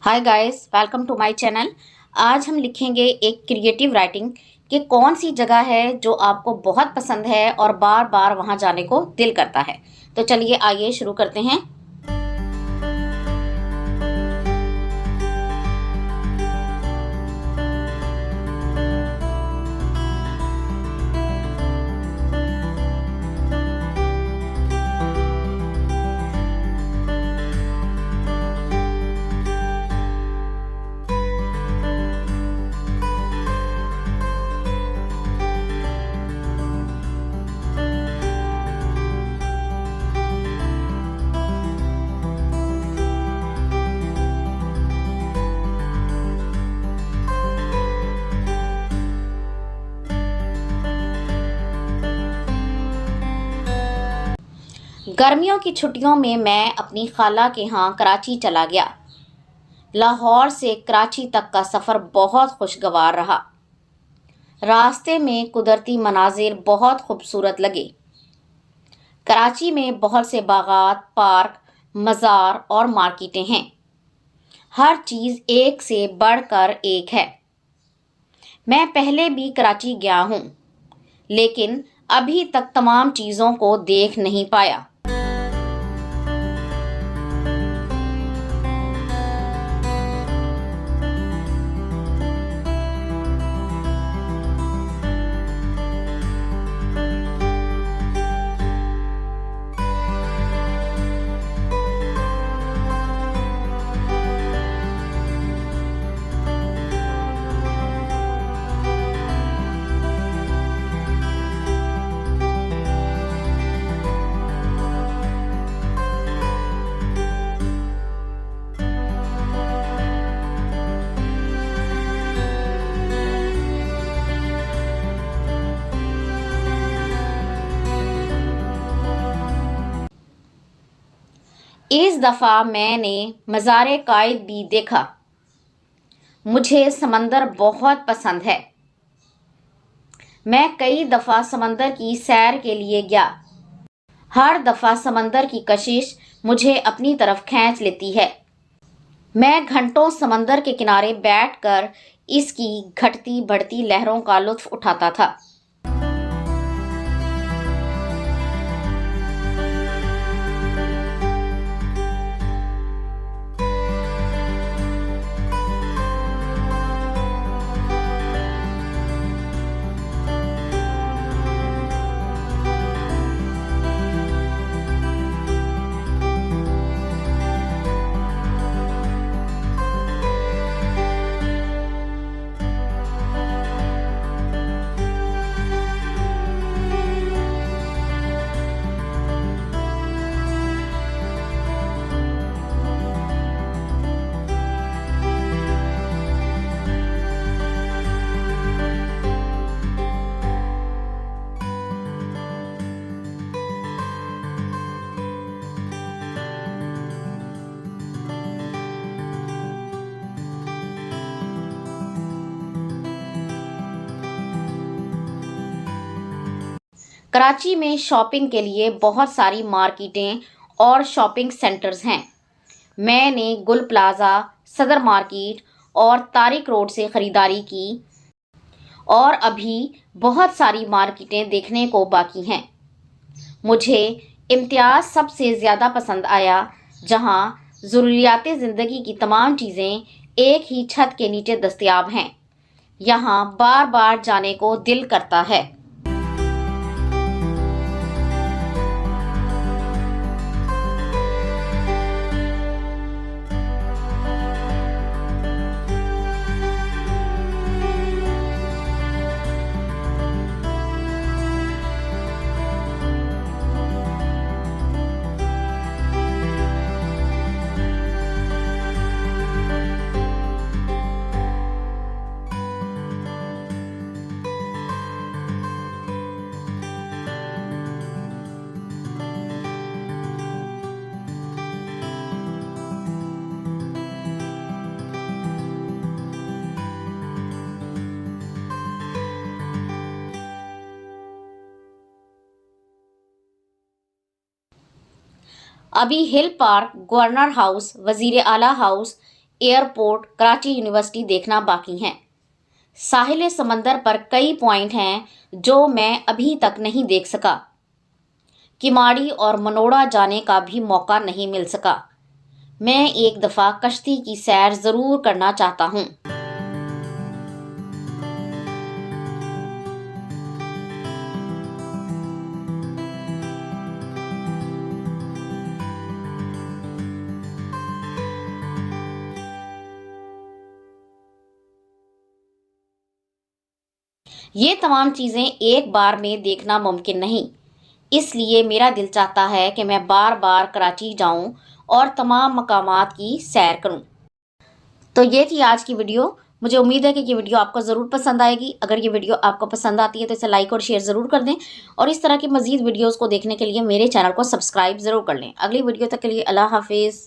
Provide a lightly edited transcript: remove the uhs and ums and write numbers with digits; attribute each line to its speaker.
Speaker 1: Hi guys, welcome to my channel. आज हम लिखेंगे एक क्रिएटिव राइटिंग कि कौन सी जगह है जो आपको बहुत पसंद है और बार बार वहां जाने को दिल करता है। तो चलिए आइए शुरू करते हैं। गर्मियों की छुट्टियों में मैं अपनी खाला के यहाँ कराची चला गया। लाहौर से कराची तक का सफ़र बहुत खुशगवार रहा। रास्ते में कुदरती मनाजिर बहुत खूबसूरत लगे। कराची में बहुत से बागात, पार्क, मज़ार और मार्केटें हैं। हर चीज़ एक से बढ़कर एक है। मैं पहले भी कराची गया हूँ, लेकिन अभी तक तमाम चीज़ों को देख नहीं पाया। इस दफ़ा मैंने मज़ार कायद भी देखा। मुझे समंदर बहुत पसंद है। मैं कई दफ़ा समंदर की सैर के लिए गया। हर दफ़ा समंदर की कशिश मुझे अपनी तरफ खींच लेती है। मैं घंटों समंदर के किनारे बैठकर इसकी घटती बढ़ती लहरों का लुत्फ़ उठाता था। कराची में शॉपिंग के लिए बहुत सारी मार्केटें और शॉपिंग सेंटर्स हैं। मैंने गुल प्लाज़ा, सदर मार्केट और तारिक रोड से ख़रीदारी की और अभी बहुत सारी मार्केटें देखने को बाकी हैं। मुझे इम्तियाज़ सबसे ज़्यादा पसंद आया, जहां ज़रूरियात ज़िंदगी की तमाम चीज़ें एक ही छत के नीचे दस्तयाब हैं। यहाँ बार बार जाने को दिल करता है। अभी हिल पार्क, गवर्नर हाउस, वजीर आला हाउस, एयरपोर्ट, कराची यूनिवर्सिटी देखना बाकी हैं। साहिल समंदर पर कई पॉइंट हैं जो मैं अभी तक नहीं देख सका। किमाड़ी और मनोड़ा जाने का भी मौका नहीं मिल सका। मैं एक दफ़ा कश्ती की सैर ज़रूर करना चाहता हूँ। ये तमाम चीज़ें एक बार में देखना मुमकिन नहीं, इसलिए मेरा दिल चाहता है कि मैं बार बार कराची जाऊं और तमाम मकामात की सैर करूं। तो ये थी आज की वीडियो। मुझे उम्मीद है कि ये वीडियो आपको ज़रूर पसंद आएगी। अगर ये वीडियो आपको पसंद आती है तो इसे लाइक और शेयर ज़रूर कर दें और इस तरह की मज़ीद वीडियोज़ को देखने के लिए मेरे चैनल को सब्सक्राइब ज़रूर कर लें। अगली वीडियो तक के लिए अल्लाह हाफिज़।